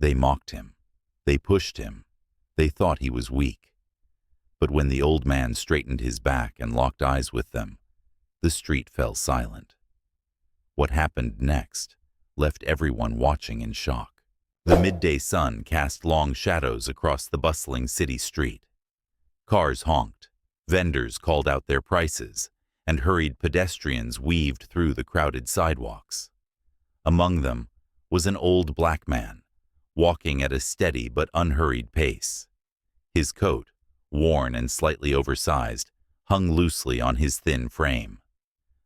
They mocked him. They pushed him. They thought he was weak. But when the old man straightened his back and locked eyes with them, the street fell silent. What happened next left everyone watching in shock. The midday sun cast long shadows across the bustling city street. Cars honked, vendors called out their prices, and hurried pedestrians weaved through the crowded sidewalks. Among them was an old black man, walking at a steady but unhurried pace. His coat, worn and slightly oversized, hung loosely on his thin frame.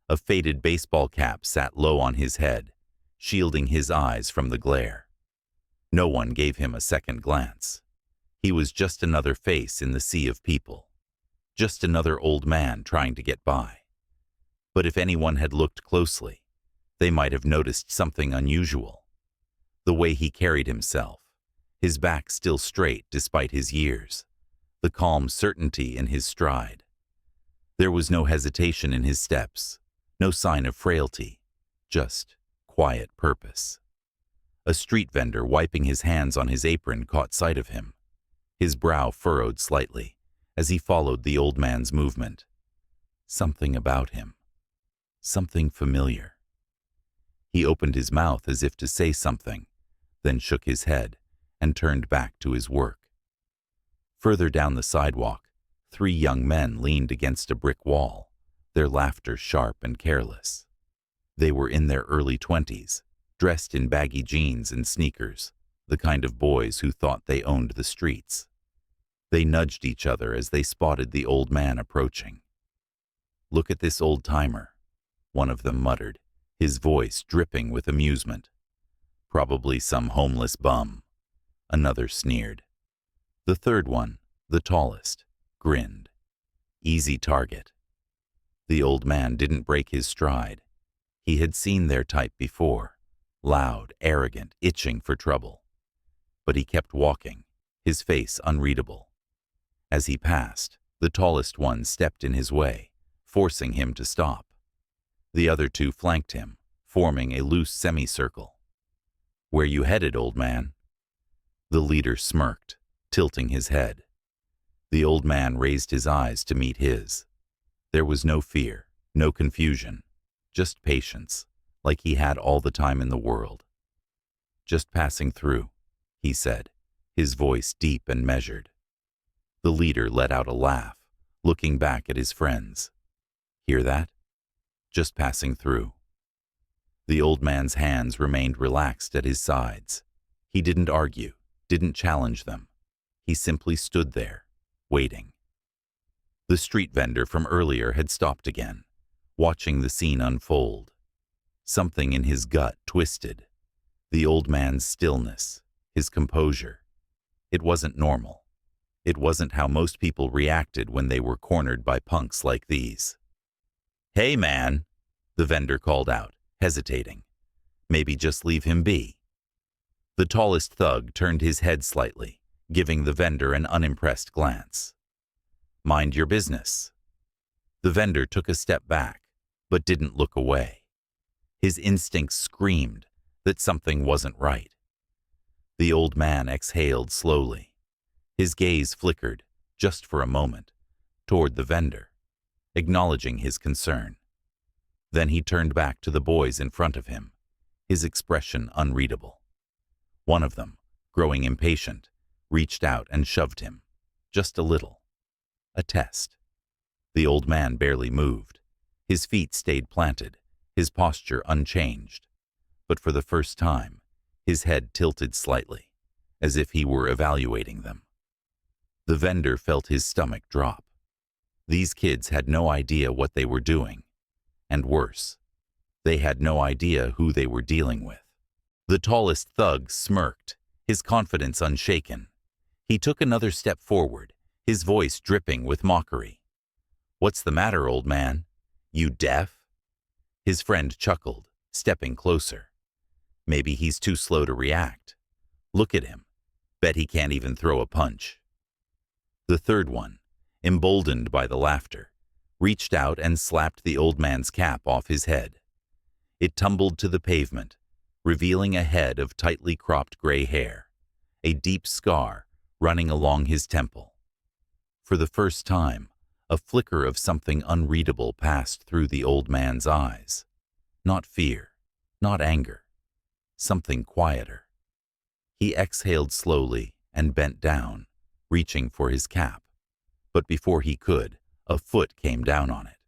A faded baseball cap sat low on his head, shielding his eyes from the glare. No one gave him a second glance. He was just another face in the sea of people, just another old man trying to get by. But if anyone had looked closely, they might have noticed something unusual. The way he carried himself, his back still straight despite his years, the calm certainty in his stride. There was no hesitation in his steps, no sign of frailty, just quiet purpose. A street vendor wiping his hands on his apron caught sight of him. His brow furrowed slightly as he followed the old man's movement. Something about him, something familiar. He opened his mouth as if to say something, then shook his head and turned back to his work. Further down the sidewalk, 3 young men leaned against a brick wall, their laughter sharp and careless. They were in their early 20s, dressed in baggy jeans and sneakers, the kind of boys who thought they owned the streets. They nudged each other as they spotted the old man approaching. "Look at this old-timer," one of them muttered, his voice dripping with amusement. "Probably some homeless bum." Another sneered. The third one, the tallest, grinned. Easy target. The old man didn't break his stride. He had seen their type before, loud, arrogant, itching for trouble. But he kept walking, his face unreadable. As he passed, the tallest one stepped in his way, forcing him to stop. The other 2 flanked him, forming a loose semicircle. "Where you headed, old man?" The leader smirked, tilting his head. The old man raised his eyes to meet his. There was no fear, no confusion, just patience, like he had all the time in the world. "Just passing through," he said, his voice deep and measured. The leader let out a laugh, looking back at his friends. "Hear that? Just passing through." The old man's hands remained relaxed at his sides. He didn't argue, didn't challenge them. He simply stood there, waiting. The street vendor from earlier had stopped again, watching the scene unfold. Something in his gut twisted. The old man's stillness, his composure. It wasn't normal. It wasn't how most people reacted when they were cornered by punks like these. "Hey, man," the vendor called out, hesitating. "Maybe just leave him be." The tallest thug turned his head slightly, giving the vendor an unimpressed glance. "Mind your business." The vendor took a step back, but didn't look away. His instincts screamed that something wasn't right. The old man exhaled slowly. His gaze flickered, just for a moment, toward the vendor, acknowledging his concern. Then he turned back to the boys in front of him, his expression unreadable. One of them, growing impatient, reached out and shoved him, just a little. A test. The old man barely moved. His feet stayed planted, his posture unchanged. But for the first time, his head tilted slightly, as if he were evaluating them. The vendor felt his stomach drop. These kids had no idea what they were doing. And worse, they had no idea who they were dealing with. The tallest thug smirked, his confidence unshaken. He took another step forward, his voice dripping with mockery. "What's the matter, old man? You deaf?" His friend chuckled, stepping closer. "Maybe he's too slow to react. Look at him. Bet he can't even throw a punch." The third one, emboldened by the laughter, reached out and slapped the old man's cap off his head. It tumbled to the pavement, revealing a head of tightly cropped gray hair, a deep scar running along his temple. For the first time, a flicker of something unreadable passed through the old man's eyes. Not fear, not anger, something quieter. He exhaled slowly and bent down, reaching for his cap. But before he could, a foot came down on it.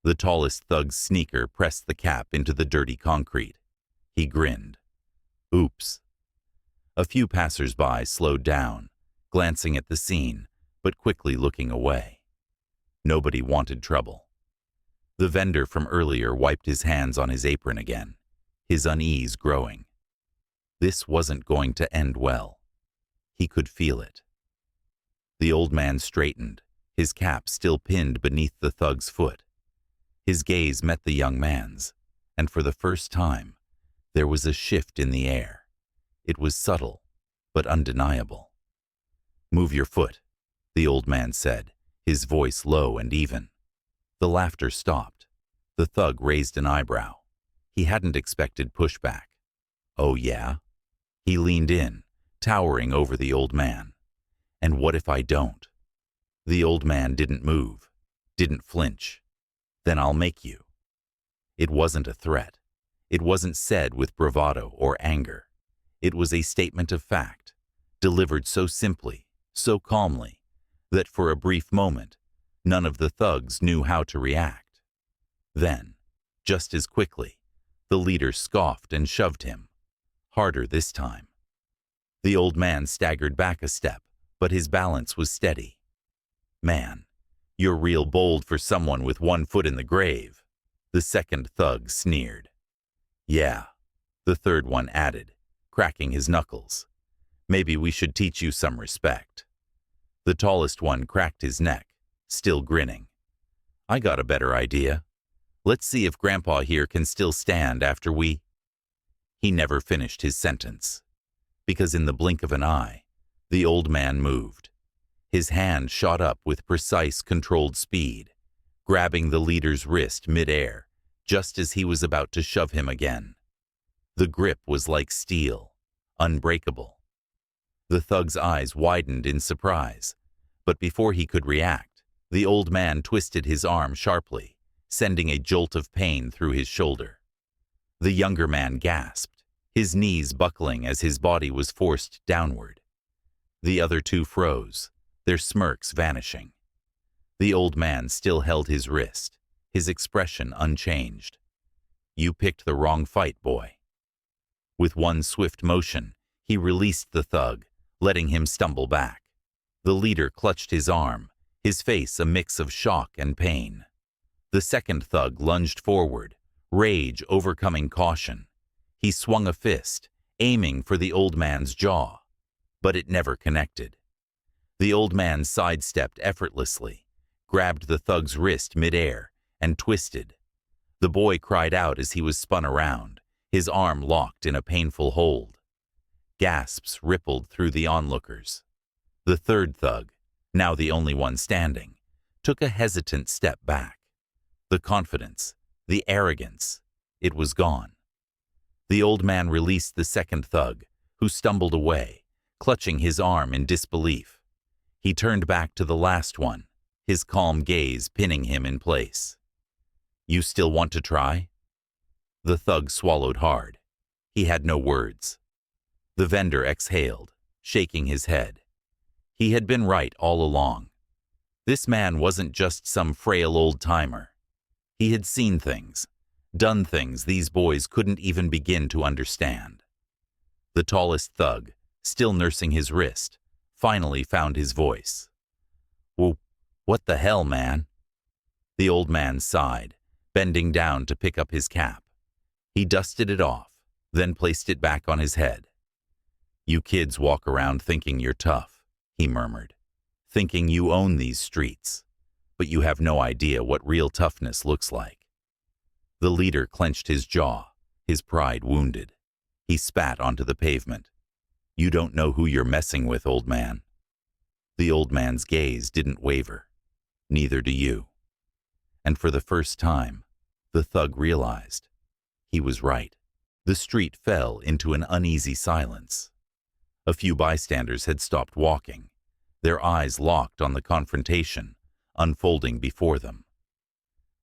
The tallest thug's sneaker pressed the cap into the dirty concrete. He grinned. Oops. A few passers-by slowed down, glancing at the scene, but quickly looking away. Nobody wanted trouble. The vendor from earlier wiped his hands on his apron again, his unease growing. This wasn't going to end well. He could feel it. The old man straightened, his cap still pinned beneath the thug's foot. His gaze met the young man's, and for the first time, there was a shift in the air. It was subtle, but undeniable. "Move your foot," the old man said, his voice low and even. The laughter stopped. The thug raised an eyebrow. He hadn't expected pushback. "Oh yeah?" He leaned in, towering over the old man. "And what if I don't?" The old man didn't move, didn't flinch. "Then I'll make you." It wasn't a threat. It wasn't said with bravado or anger. It was a statement of fact, delivered so simply, so calmly, that for a brief moment, none of the thugs knew how to react. Then, just as quickly, the leader scoffed and shoved him. Harder this time. The old man staggered back a step, but his balance was steady. "Man, you're real bold for someone with one foot in the grave," the second thug sneered. "Yeah," the third one added, cracking his knuckles. "Maybe we should teach you some respect." The tallest one cracked his neck, still grinning. "I got a better idea. Let's see if Grandpa here can still stand after we—" He never finished his sentence, because in the blink of an eye, the old man moved. His hand shot up with precise, controlled speed, grabbing the leader's wrist mid-air, just as he was about to shove him again. The grip was like steel, unbreakable. The thug's eyes widened in surprise, but before he could react, the old man twisted his arm sharply, sending a jolt of pain through his shoulder. The younger man gasped, his knees buckling as his body was forced downward. The other two froze, their smirks vanishing. The old man still held his wrist, his expression unchanged. "You picked the wrong fight, boy." With one swift motion, he released the thug, letting him stumble back. The leader clutched his arm, his face a mix of shock and pain. The second thug lunged forward, rage overcoming caution. He swung a fist, aiming for the old man's jaw, but it never connected. The old man sidestepped effortlessly, grabbed the thug's wrist mid-air, and twisted. The boy cried out as he was spun around, his arm locked in a painful hold. Gasps rippled through the onlookers. The third thug, now the only one standing, took a hesitant step back. The confidence, the arrogance, it was gone. The old man released the second thug, who stumbled away, clutching his arm in disbelief. He turned back to the last one, his calm gaze pinning him in place. "You still want to try?" The thug swallowed hard. He had no words. The vendor exhaled, shaking his head. He had been right all along. This man wasn't just some frail old-timer. He had seen things, done things these boys couldn't even begin to understand. The tallest thug, still nursing his wrist, finally found his voice. What the hell, man?" The old man sighed, bending down to pick up his cap. He dusted it off, then placed it back on his head. "You kids walk around thinking you're tough," he murmured, "thinking you own these streets, but you have no idea what real toughness looks like." The leader clenched his jaw, his pride wounded. He spat onto the pavement. "You don't know who you're messing with, old man." The old man's gaze didn't waver. "Neither do you." And for the first time, the thug realized he was right. The street fell into an uneasy silence. A few bystanders had stopped walking, their eyes locked on the confrontation unfolding before them.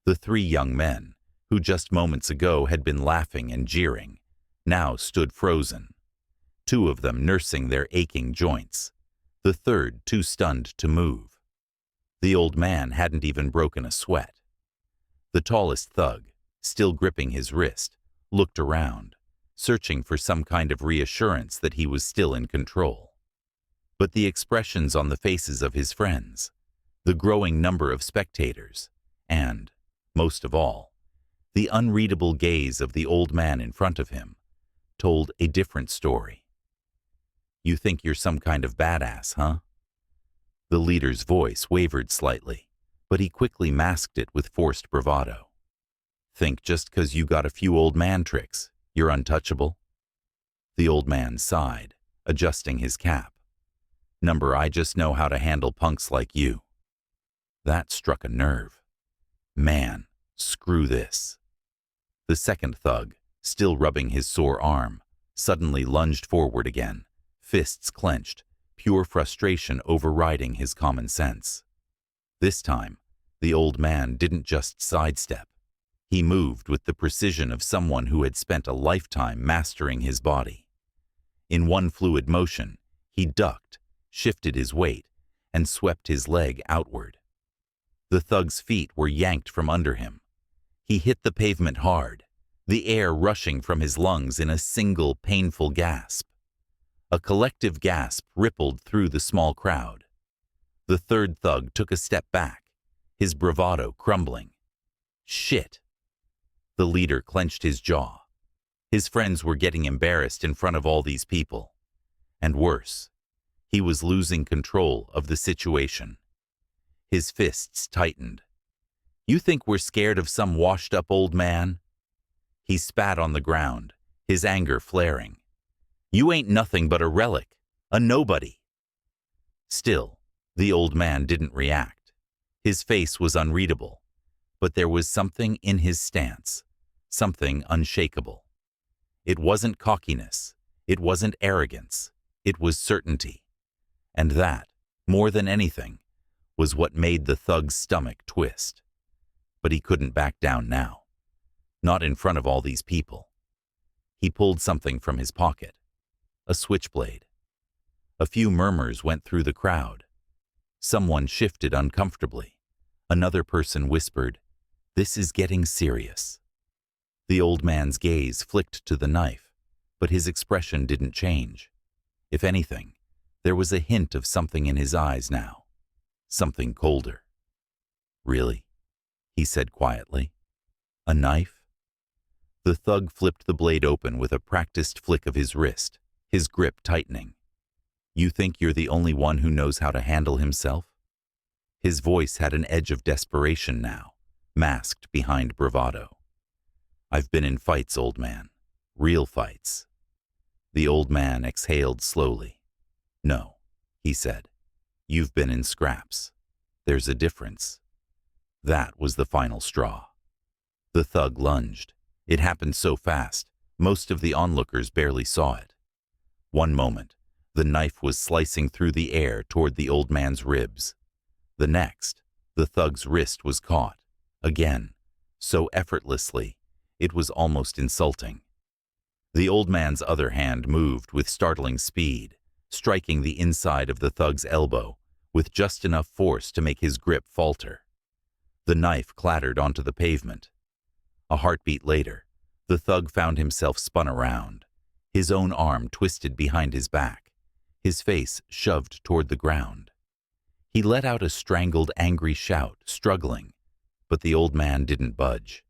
The three young men, who just moments ago had been laughing and jeering, now stood frozen, two of them nursing their aching joints, the third too stunned to move. The old man hadn't even broken a sweat. The tallest thug, still gripping his wrist, looked around, searching for some kind of reassurance that he was still in control. But the expressions on the faces of his friends, the growing number of spectators, and, most of all, the unreadable gaze of the old man in front of him, told a different story. "You think you're some kind of badass, huh?" The leader's voice wavered slightly, but he quickly masked it with forced bravado. "Think just 'cause you got a few old man tricks, you're untouchable?" The old man sighed, adjusting his cap. "Number, I just know how to handle punks like you." That struck a nerve. Man, screw this. The second thug, still rubbing his sore arm, suddenly lunged forward again, fists clenched, pure frustration overriding his common sense. This time, the old man didn't just sidestep. He moved with the precision of someone who had spent a lifetime mastering his body. In one fluid motion, he ducked, shifted his weight, and swept his leg outward. The thug's feet were yanked from under him. He hit the pavement hard, the air rushing from his lungs in a single painful gasp. A collective gasp rippled through the small crowd. The third thug took a step back, his bravado crumbling. Shit! The leader clenched his jaw. His friends were getting embarrassed in front of all these people. And worse, he was losing control of the situation. His fists tightened. "You think we're scared of some washed-up old man?" He spat on the ground, his anger flaring. "You ain't nothing but a relic, a nobody." Still, the old man didn't react. His face was unreadable, but there was something in his stance, something unshakable. It wasn't cockiness, it wasn't arrogance, it was certainty. And that, more than anything, was what made the thug's stomach twist. But he couldn't back down now. Not in front of all these people. He pulled something from his pocket. A switchblade. A few murmurs went through the crowd. Someone shifted uncomfortably. Another person whispered, "This is getting serious." The old man's gaze flicked to the knife, but his expression didn't change. If anything, there was a hint of something in his eyes now. Something colder. "Really?" he said quietly. "A knife?" The thug flipped the blade open with a practiced flick of his wrist, his grip tightening. "You think you're the only one who knows how to handle himself?" His voice had an edge of desperation now, masked behind bravado. "I've been in fights, old man. Real fights." The old man exhaled slowly. "No," he said. "You've been in scraps. There's a difference." That was the final straw. The thug lunged. It happened so fast, most of the onlookers barely saw it. One moment, the knife was slicing through the air toward the old man's ribs. The next, the thug's wrist was caught, again, so effortlessly, it was almost insulting. The old man's other hand moved with startling speed, striking the inside of the thug's elbow with just enough force to make his grip falter. The knife clattered onto the pavement. A heartbeat later, the thug found himself spun around, his own arm twisted behind his back, his face shoved toward the ground. He let out a strangled, angry shout, struggling, but the old man didn't budge.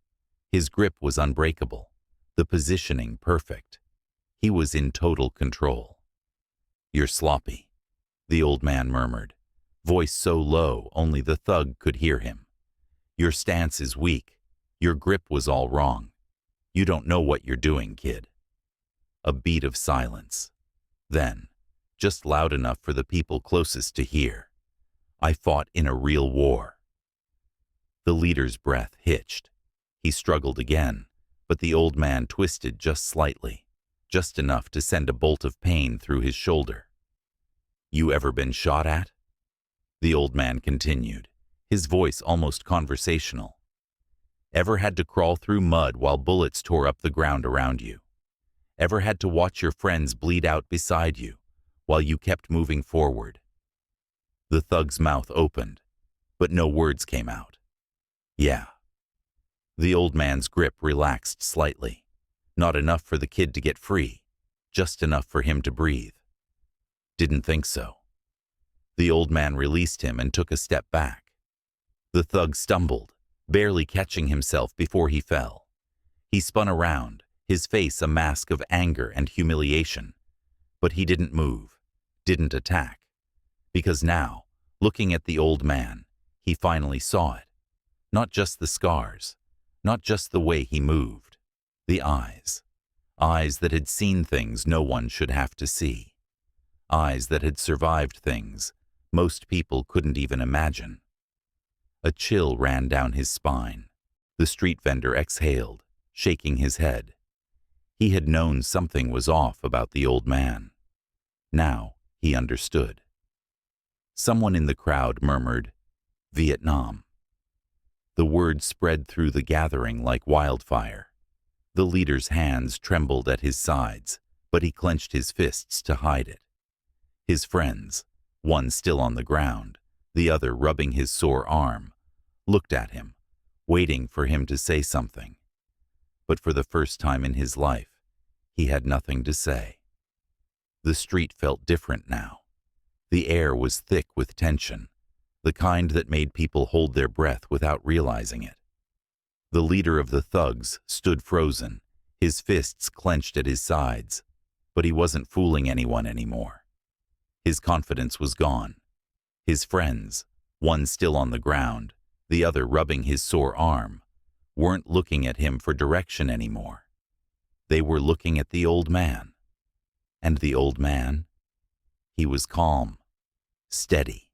His grip was unbreakable, the positioning perfect. He was in total control. "You're sloppy," the old man murmured, voice so low only the thug could hear him. "Your stance is weak. Your grip was all wrong. You don't know what you're doing, kid." A beat of silence. Then, just loud enough for the people closest to hear, "I fought in a real war." The leader's breath hitched. He struggled again, but the old man twisted just slightly. just enough to send a bolt of pain through his shoulder. "You ever been shot at?" The old man continued, his voice almost conversational. "Ever had to crawl through mud while bullets tore up the ground around you? Ever had to watch your friends bleed out beside you while you kept moving forward?" The thug's mouth opened, but no words came out. "Yeah." The old man's grip relaxed slightly. Not enough for the kid to get free, just enough for him to breathe. "Didn't think so." The old man released him and took a step back. The thug stumbled, barely catching himself before he fell. He spun around, his face a mask of anger and humiliation. But he didn't move, didn't attack. Because now, looking at the old man, he finally saw it. Not just the scars, not just the way he moved. The eyes. Eyes that had seen things no one should have to see. Eyes that had survived things most people couldn't even imagine. A chill ran down his spine. The street vendor exhaled, shaking his head. He had known something was off about the old man. Now he understood. Someone in the crowd murmured, "Vietnam." The word spread through the gathering like wildfire. The leader's hands trembled at his sides, but he clenched his fists to hide it. His friends, one still on the ground, the other rubbing his sore arm, looked at him, waiting for him to say something. But for the first time in his life, he had nothing to say. The street felt different now. The air was thick with tension, the kind that made people hold their breath without realizing it. The leader of the thugs stood frozen, his fists clenched at his sides, but he wasn't fooling anyone anymore. His confidence was gone. His friends, one still on the ground, the other rubbing his sore arm, weren't looking at him for direction anymore. They were looking at the old man. And the old man? He was calm, steady,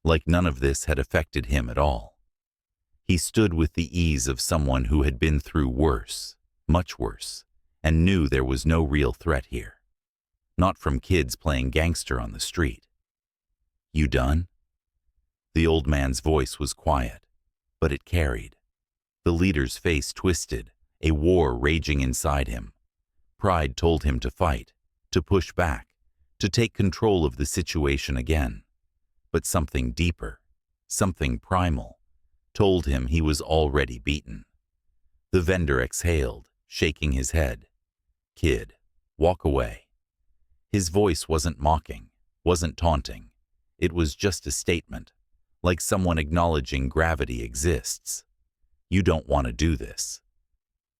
like none of this had affected him at all. He stood with the ease of someone who had been through worse, much worse, and knew there was no real threat here. Not from kids playing gangster on the street. "You done?" The old man's voice was quiet, but it carried. The leader's face twisted, a war raging inside him. Pride told him to fight, to push back, to take control of the situation again. But something deeper, something primal, told him he was already beaten. The vendor exhaled, shaking his head. "Kid, walk away." His voice wasn't mocking, wasn't taunting. It was just a statement, like someone acknowledging gravity exists. "You don't want to do this."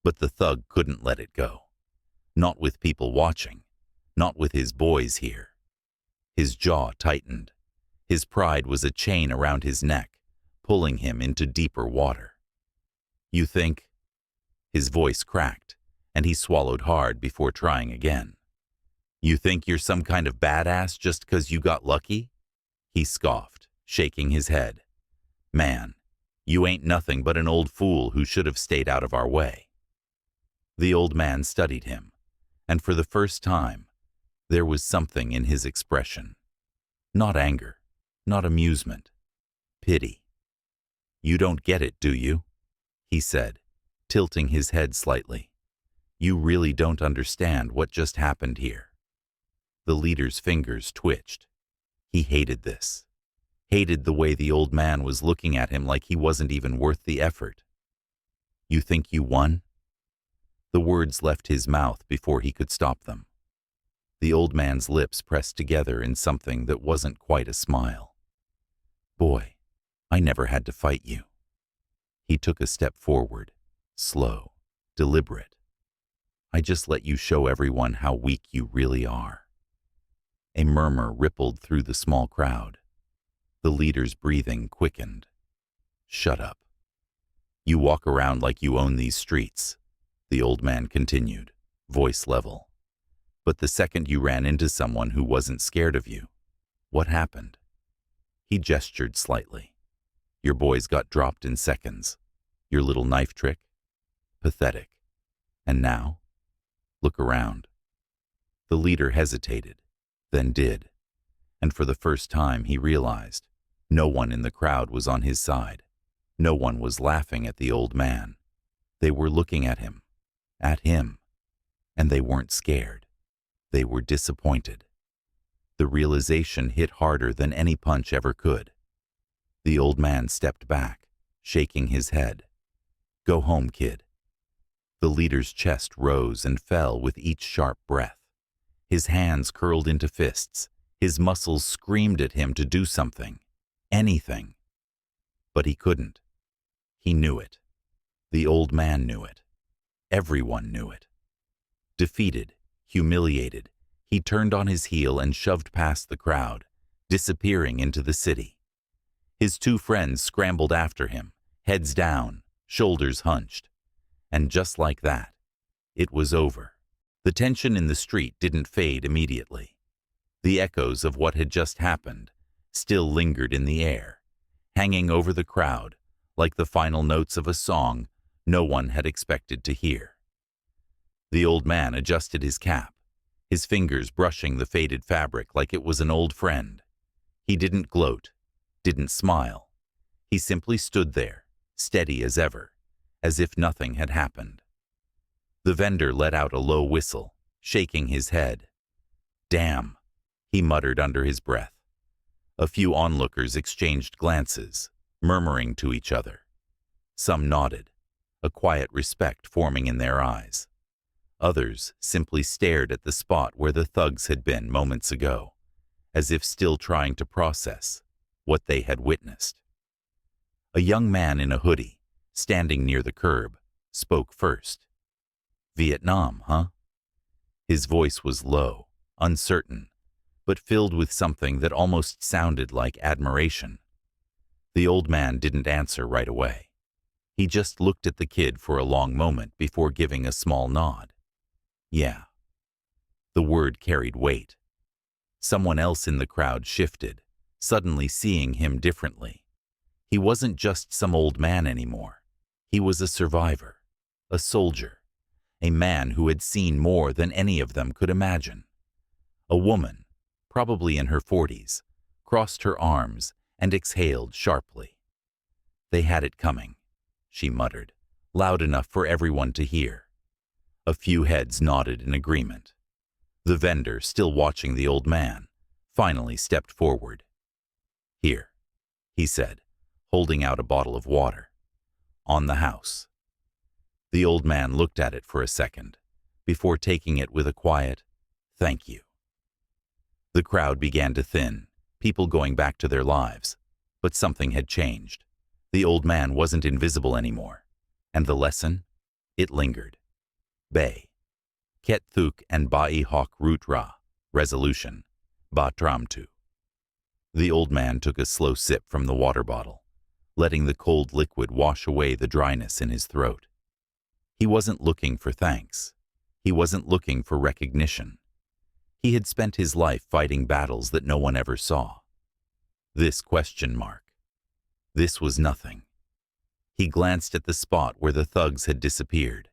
But the thug couldn't let it go. Not with people watching, not with his boys here. His jaw tightened. His pride was a chain around his neck, pulling him into deeper water. "You think?" His voice cracked, and he swallowed hard before trying again. "You think you're some kind of badass just 'cause you got lucky?" He scoffed, shaking his head. "Man, you ain't nothing but an old fool who should have stayed out of our way." The old man studied him, and for the first time, there was something in his expression. Not anger, not amusement, pity. "You don't get it, do you?" he said, tilting his head slightly. "You really don't understand what just happened here." The leader's fingers twitched. He hated this. Hated the way the old man was looking at him like he wasn't even worth the effort. "You think you won?" The words left his mouth before he could stop them. The old man's lips pressed together in something that wasn't quite a smile. "Boy, I never had to fight you." He took a step forward, slow, deliberate. "I just let you show everyone how weak you really are." A murmur rippled through the small crowd. The leader's breathing quickened. "Shut up. You walk around like you own these streets," the old man continued, voice level. "But the second you ran into someone who wasn't scared of you, what happened?" He gestured slightly. "Your boys got dropped in seconds. Your little knife trick? Pathetic. And now? Look around. The leader hesitated, then did, and for the first time he realized no one in the crowd was on his side. No one was laughing at the old man. They were looking at him, and they weren't scared. They were disappointed. The realization hit harder than any punch ever could. The old man stepped back, shaking his head. "Go home, kid." The leader's chest rose and fell with each sharp breath. His hands curled into fists. His muscles screamed at him to do something, anything. But he couldn't. He knew it. The old man knew it. Everyone knew it. Defeated, humiliated, he turned on his heel and shoved past the crowd, disappearing into the city. His two friends scrambled after him, heads down, shoulders hunched. And just like that, it was over. The tension in the street didn't fade immediately. The echoes of what had just happened still lingered in the air, hanging over the crowd like the final notes of a song no one had expected to hear. The old man adjusted his cap, his fingers brushing the faded fabric like it was an old friend. He didn't gloat, didn't smile. He simply stood there, steady as ever, as if nothing had happened. The vendor let out a low whistle, shaking his head. "Damn," he muttered under his breath. A few onlookers exchanged glances, murmuring to each other. Some nodded, a quiet respect forming in their eyes. Others simply stared at the spot where the thugs had been moments ago, as if still trying to process what they had witnessed. A young man in a hoodie, standing near the curb, spoke first. "Vietnam, huh?" His voice was low, uncertain, but filled with something that almost sounded like admiration. The old man didn't answer right away. He just looked at the kid for a long moment before giving a small nod. "Yeah." The word carried weight. Someone else in the crowd shifted, suddenly seeing him differently. He wasn't just some old man anymore. He was a survivor, a soldier, a man who had seen more than any of them could imagine. A woman, probably in her 40s, crossed her arms and exhaled sharply. "They had it coming," she muttered, loud enough for everyone to hear. A few heads nodded in agreement. The vendor, still watching the old man, finally stepped forward. "Here," he said, holding out a bottle of water. "On the house." The old man looked at it for a second, before taking it with a quiet, "Thank you." The crowd began to thin, people going back to their lives, but something had changed. The old man wasn't invisible anymore, and the lesson? It lingered. Bay. Ket thuk and ba'i hok root ra. Resolution. Ba tramtu. The old man took a slow sip from the water bottle, letting the cold liquid wash away the dryness in his throat. He wasn't looking for thanks. He wasn't looking for recognition. He had spent his life fighting battles that no one ever saw. This question mark. This was nothing. He glanced at the spot where the thugs had disappeared.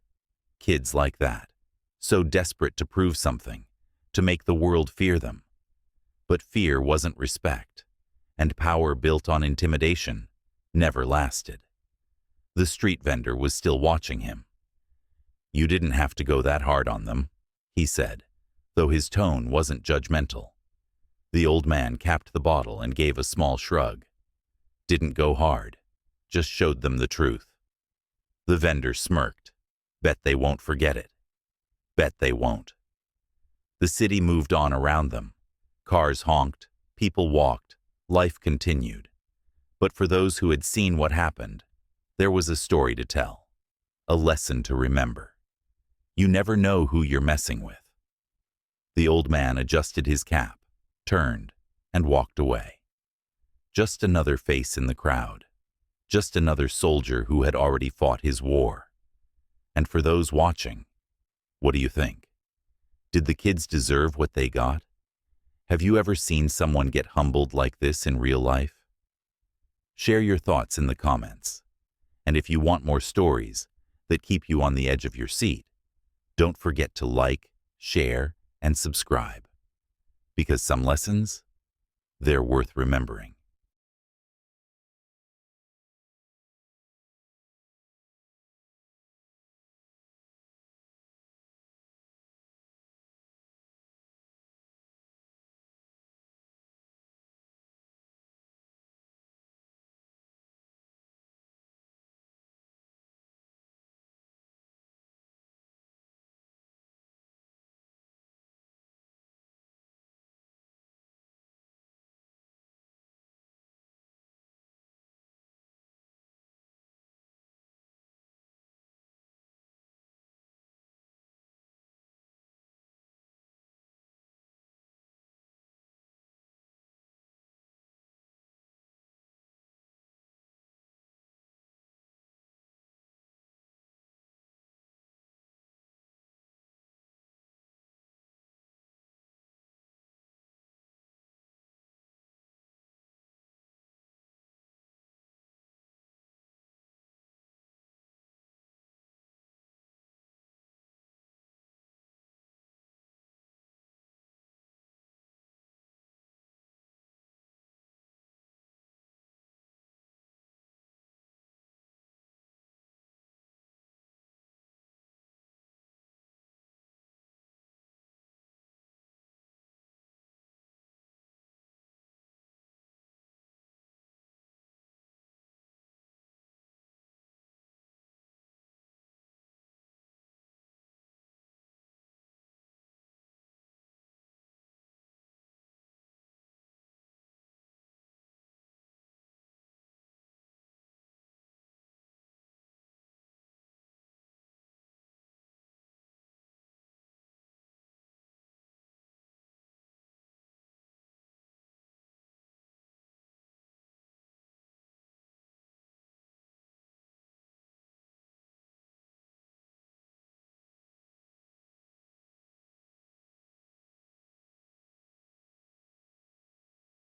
Kids like that, so desperate to prove something, to make the world fear them. But fear wasn't respect, and power built on intimidation never lasted. The street vendor was still watching him. "You didn't have to go that hard on them," he said, though his tone wasn't judgmental. The old man capped the bottle and gave a small shrug. "Didn't go hard, just showed them the truth." The vendor smirked. "Bet they won't forget it. Bet they won't." The city moved on around them. Cars honked, people walked, life continued. But for those who had seen what happened, there was a story to tell, a lesson to remember. You never know who you're messing with. The old man adjusted his cap, turned, and walked away. Just another face in the crowd. Just another soldier who had already fought his war. And for those watching, what do you think? Did the kids deserve what they got? Have you ever seen someone get humbled like this in real life? Share your thoughts in the comments. And if you want more stories that keep you on the edge of your seat, don't forget to like, share, and subscribe, because some lessons, they're worth remembering.